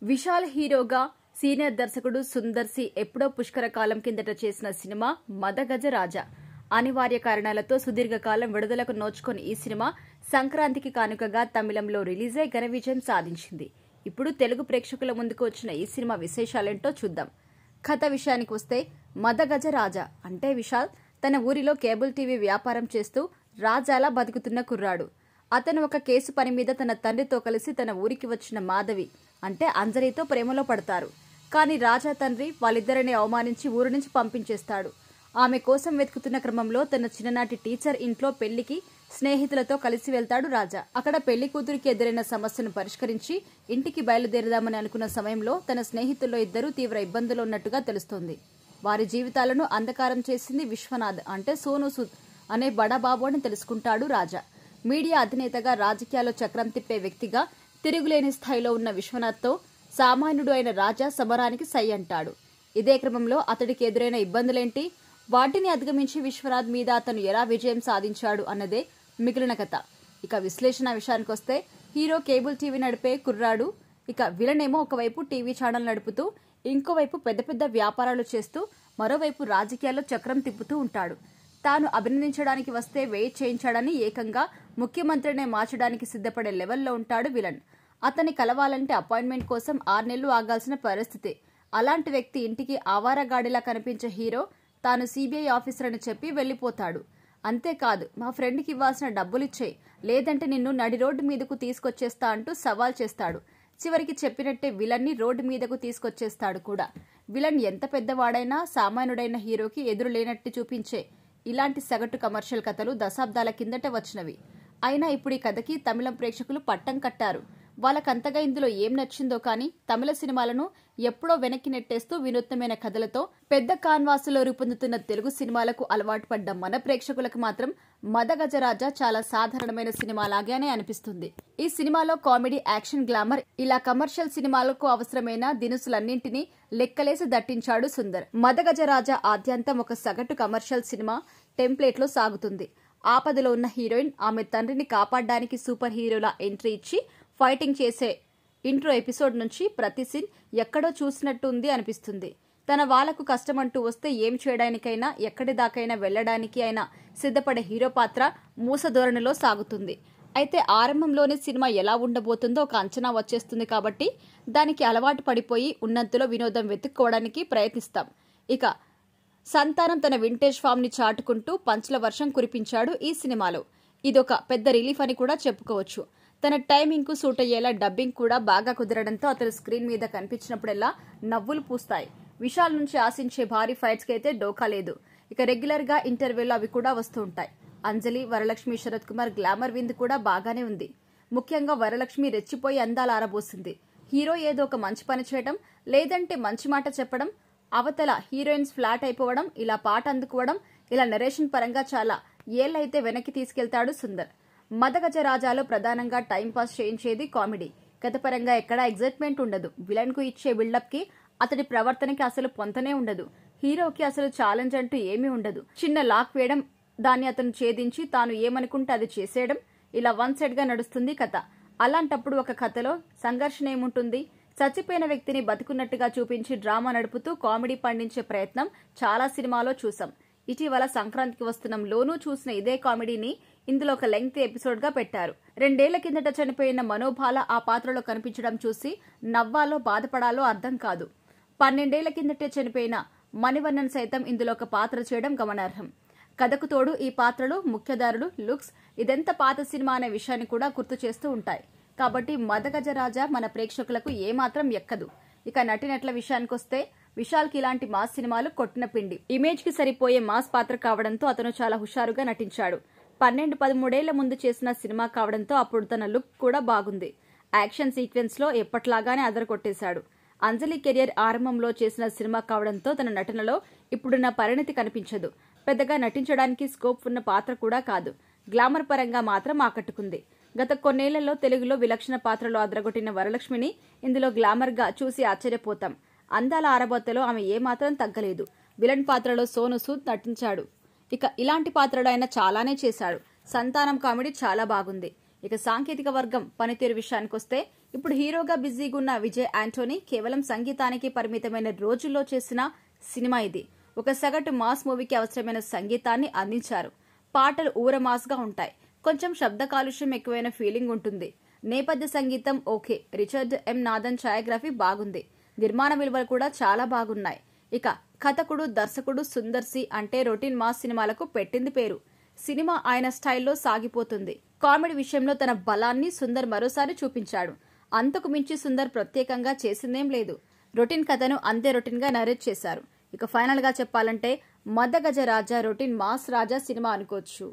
విశాల్ హీరోగా సీనియర్ దర్శకుడు సుందర్ సి ఎప్పుడో పుష్కర కాలం కిందట చేసిన సినిమా మదగజ రాజా. అనివార్య కారణాలతో సుదీర్ఘకాలం విడుదలకు నోచుకొని ఈ సినిమా సంక్రాంతికి కానుకగా తమిళంలో రిలీజై ఘన విజయం సాధించింది. ఇప్పుడు తెలుగు ప్రేక్షకుల ముందుకు వచ్చిన ఈ సినిమా విశేషాలేంటో చూద్దాం. కథ విషయానికి వస్తే మదగజ రాజా అంటే విశాల్ తన ఊరిలో కేబుల్ టీవీ వ్యాపారం చేస్తూ రాజాలా బతుకుతున్న కుర్రాడు. అతను ఒక కేసు పని మీద తన తండ్రితో కలిసి తన ఊరికి వచ్చిన మాధవి అంటే అంజలితో ప్రేమలో పడతారు. కానీ రాజా తండ్రి వాళ్ళిద్దరిని అవమానించి ఊరు నుంచి పంపించేస్తాడు. ఆమె కోసం వెతుకుతున్న క్రమంలో తన చిన్ననాటి టీచర్ ఇంట్లో పెళ్లికి స్నేహితులతో కలిసి వెళ్తాడు రాజా. అక్కడ పెళ్లి కూతురికి ఎదురైన సమస్యను పరిష్కరించి ఇంటికి బయలుదేరదామని అనుకున్న సమయంలో తన స్నేహితుల్లో ఇద్దరు తీవ్ర ఇబ్బందులు ఉన్నట్టుగా తెలుస్తోంది. వారి జీవితాలను అంధకారం చేసింది విశ్వనాథ్ అంటే సోను సూద్ అనే బడాబాబు అని తెలుసుకుంటాడు రాజా. మీడియా అధినేతగా రాజకీయాల్లో చక్రం తిప్పే వ్యక్తిగా తిరుగులేని స్థాయిలో ఉన్న విశ్వనాథ్తో సామాన్యుడు అయిన రాజా సమరానికి సై అంటాడు. ఇదే క్రమంలో అతడికి ఎదురైన ఇబ్బందులేంటి, వాటిని అధిగమించి విశ్వనాథ్ మీద అతను ఎలా విజయం సాధించాడు అన్నదే మిగిలిన కథ. ఇక విశ్లేషణ విషయానికొస్తే హీరో కేబుల్ టీవీ నడిపే కుర్రాడు. ఇక విలన్ ఏమో ఒకవైపు టీవీ ఛానల్ నడుపుతూ ఇంకోవైపు పెద్ద పెద్ద వ్యాపారాలు చేస్తూ మరోవైపు రాజకీయాల్లో చక్రం తిప్పుతూ ఉంటాడు. తాను అభినందించడానికి వస్తే వెయిట్ చేయించాడని ఏకంగా ముఖ్యమంత్రినే మార్చడానికి సిద్ధపడే లెవెల్లో ఉంటాడు విలన్. అతన్ని కలవాలంటే అపాయింట్మెంట్ కోసం 6 నెలలు ఆగాల్సిన పరిస్థితి. అలాంటి వ్యక్తి ఇంటికి ఆవారగాడిలా కనిపించే హీరో తాను సిబిఐ ఆఫీసర్ అని చెప్పి వెళ్లిపోతాడు. అంతేకాదు మా ఫ్రెండ్కి ఇవ్వాల్సిన డబ్బులిచ్చేయి, లేదంటే నిన్ను నడి రోడ్డు మీదకు తీసుకొచ్చేస్తా అంటూ సవాల్ చేస్తాడు. చివరికి చెప్పినట్టే విలన్ని రోడ్డు మీదకు తీసుకొచ్చేస్తాడు కూడా. విలన్ ఎంత పెద్దవాడైనా సామాన్యుడైన హీరోకి ఎదురు లేనట్టు చూపించే ఇలాంటి సగటు కమర్షియల్ కథలు దశాబ్దాల కిందట వచ్చినవి. అయినా ఇప్పుడు ఈ కథకి తమిళం ప్రేక్షకులు పట్టం కట్టారు. వాళ్ళకంతగా ఇందులో ఏం నచ్చిందో కానీ తమిళ సినిమాలను ఎప్పుడో వెనక్కి నెట్టేస్తూ వినూత్నమైన కథలతో పెద్ద కాన్వాసులో రూపొందుతున్న తెలుగు సినిమాలకు అలవాటు పడ్డ మన ప్రేక్షకులకు మాత్రం మదగజరాజా చాలా సాధారణమైన సినిమాలాగానే అనిపిస్తుంది. ఈ సినిమాలో కామెడీ, యాక్షన్, గ్లామర్ ఇలా కమర్షియల్ సినిమాలకు అవసరమైన దినుసులన్నింటినీ లెక్కలేసి దట్టించాడు సుందర్. మదగజరాజా ఆద్యంతం ఒక సగటు కమర్షియల్ సినిమా టెంప్లెట్ లో సాగుతుంది. ఆపదలో ఉన్న హీరోయిన్ ఆమె తండ్రిని కాపాడడానికి సూపర్ హీరోలా ఎంట్రీ ఇచ్చి ఫైటింగ్ చేసే ఇంట్రో ఎపిసోడ్ నుంచి ప్రతి సీన్ ఎక్కడో చూసినట్టు ఉంది అనిపిస్తుంది. తన వాళ్లకు కష్టమంటూ వస్తే ఏం చేయడానికైనా ఎక్కడి దాకైనా వెళ్లడానికి అయినా సిద్ధపడే హీరో పాత్ర మూస ధోరణిలో సాగుతుంది. అయితే ఆరంభంలోనే సినిమా ఎలా ఉండబోతుందో ఒక అంచనా వచ్చేస్తుంది కాబట్టి దానికి అలవాటు పడిపోయి ఉన్నంతలో వినోదం వెతుక్కోవడానికి ప్రయత్నిస్తాం. ఇక సంతానం తన వింటేజ్ ఫామ్ ని చాటుకుంటూ పంచుల వర్షం కురిపించాడు ఈ సినిమాలో. ఇదొక పెద్ద రిలీఫ్ అని కూడా చెప్పుకోవచ్చు. తన టైమింగ్ కు సూట్ అయ్యేలా డబ్బింగ్ కూడా బాగా కుదరడంతో అతను స్క్రీన్ మీద కనిపించినప్పుడల్లా నవ్వులు పూస్తాయి. విశాల్ నుంచి ఆశించే భారీ ఫైట్స్ కి అయితే డోకా లేదు. ఇక రెగ్యులర్ గా ఇంటర్వెల్ అవి కూడా వస్తూ ఉంటాయి. అంజలి, వరలక్ష్మి, శరత్ కుమార్ గ్లామర్ విందు కూడా బాగానే ఉంది. ముఖ్యంగా వరలక్ష్మి రెచ్చిపోయి అందాలు ఆరబోసింది. హీరో ఏదో ఒక మంచి పని చేయడం, లేదంటే మంచి మాట చెప్పడం, అవతల హీరోయిన్స్ ఫ్లాట్ అయిపోవడం, ఇలా పాట అందుకోవడం, ఇలా నరేషన్ పరంగా చాలా ఏళ్లైతే వెనక్కి తీసుకెళ్తాడు సుందర్. మదగజ రాజాలో ప్రధానంగా టైంపాస్ చేయించేది కామెడీ. కథపరంగా ఎక్కడా ఎగ్జైట్మెంట్ ఉండదు. విలన్ కు ఇచ్చే బిల్డప్ కి అతడి ప్రవర్తనకి అసలు పొంతనే ఉండదు. హీరోకి అసలు ఛాలెంజ్ అంటూ ఏమీ ఉండదు. చిన్న లాక్ వేయడం, దాన్ని అతను ఛేదించి తాను ఏమనుకుంటే అది చేసేయడం, ఇలా వన్ సైడ్ గా నడుస్తుంది కథ. అలాంటప్పుడు ఒక కథలో సంఘర్షణ ఏముంటుంది? చచ్చిపోయిన వ్యక్తిని బతుకున్నట్టుగా చూపించి డ్రామా నడుపుతూ కామెడీ పండించే ప్రయత్నం చాలా సినిమాలో చూసాం. ఇటీవల సంక్రాంతికి వస్తున్నాం లోనూ చూసిన ఇదే కామెడీని ఇందులో ఒక లెంగ్తీ ఎపిసోడ్ గా పెట్టారు. 2 ఏళ్ల కిందట చనిపోయిన మనోబాల ఆ పాత్రలో కనిపించడం చూసి నవ్వాలో బాధపడాలో అర్థం కాదు. 12 ఏళ్ల కిందటే చనిపోయిన మణివన్నన్ సైతం ఇందులో ఒక పాత్ర చేయడం గమనార్హం. కథకు తోడు ఈ పాత్రలు, ముఖ్యదారులు, లుక్స్ ఇదెంత పాత సినిమా అనే విషయాన్ని కూడా గుర్తు చేస్తూ ఉంటాయి. కాబట్టి మదగజరాజా మన ప్రేక్షకులకు ఏమాత్రం ఎక్కదు. ఇక నటినట్ల విషయానికొస్తే విశాల్ కి ఇలాంటి మాస్ సినిమాలు కొట్టిన పిండి. ఇమేజ్ కి సరిపోయే మాస్ పాత్ర కావడంతో అతను చాలా హుషారుగా నటించాడు. 12-13 ఏళ్ల ముందు చేసిన సినిమా కావడంతో అప్పుడు తన లుక్ కూడా బాగుంది. యాక్షన్ సీక్వెన్స్ లో ఎప్పట్లాగానే అదరగొట్టేశాడు. అంజలి కెరియర్ ఆరంభంలో చేసిన సినిమా కావడంతో తన నటనలో ఇప్పుడున్న పరిణతి కనిపించదు. పెద్దగా నటించడానికి స్కోప్ ఉన్న పాత్ర కూడా కాదు. గ్లామర్ పరంగా మాత్రం ఆకట్టుకుంది. గత కొన్నేళ్లలో తెలుగులో విలక్షణ పాత్రలో అదరగొట్టిన వరలక్ష్మిని ఇందులో గ్లామర్ గా చూసి ఆశ్చర్యపోతాం. అందాల ఆరబోతలో ఆమె ఏమాత్రం తగ్గలేదు. విలన్ పాత్రలో సోను సూద్ నటించాడు. ఇక ఇలాంటి పాత్రలు ఆయన చాలానే చేశాడు. సంతానం కామెడీ చాలా బాగుంది. ఇక సాంకేతిక వర్గం పనితీరు విషయానికొస్తే ఇప్పుడు హీరోగా బిజీగా ఉన్న విజయ్ యాంటోనీ కేవలం సంగీతానికి పరిమితమైన రోజుల్లో చేసిన సినిమా ఇది. ఒక సగటు మాస్ మూవీకి అవసరమైన సంగీతాన్ని అందించారు. పాటలు ఊరమాస్గా ఉంటాయి. కొంచెం శబ్ద కాలుష్యం ఎక్కువైన ఫీలింగ్ ఉంటుంది. నేపథ్య సంగీతం ఓకే. రిచర్డ్ ఎం నాథన్ ఛాయాగ్రఫీ బాగుంది. నిర్మాణ విలువలు కూడా చాలా బాగున్నాయి. ఇక కథకుడు దర్శకుడు సుందర్ సి అంటే రొటీన్ మాస్ సినిమాలకు పెట్టింది పేరు. సినిమా ఆయన స్టైల్లో సాగిపోతుంది. కామెడీ విషయంలో తన బలాన్ని సుందర్ మరోసారి చూపించాడు. అంతకు మించి సుందర్ ప్రత్యేకంగా చేసిందేం లేదు. రొటీన్ కథను అంతే రొటీన్ గా నరేట్ చేశారు. ఇక ఫైనల్ గా చెప్పాలంటే మదగజ రాజా రొటీన్ మాస్ రాజా సినిమా అనుకోవచ్చు.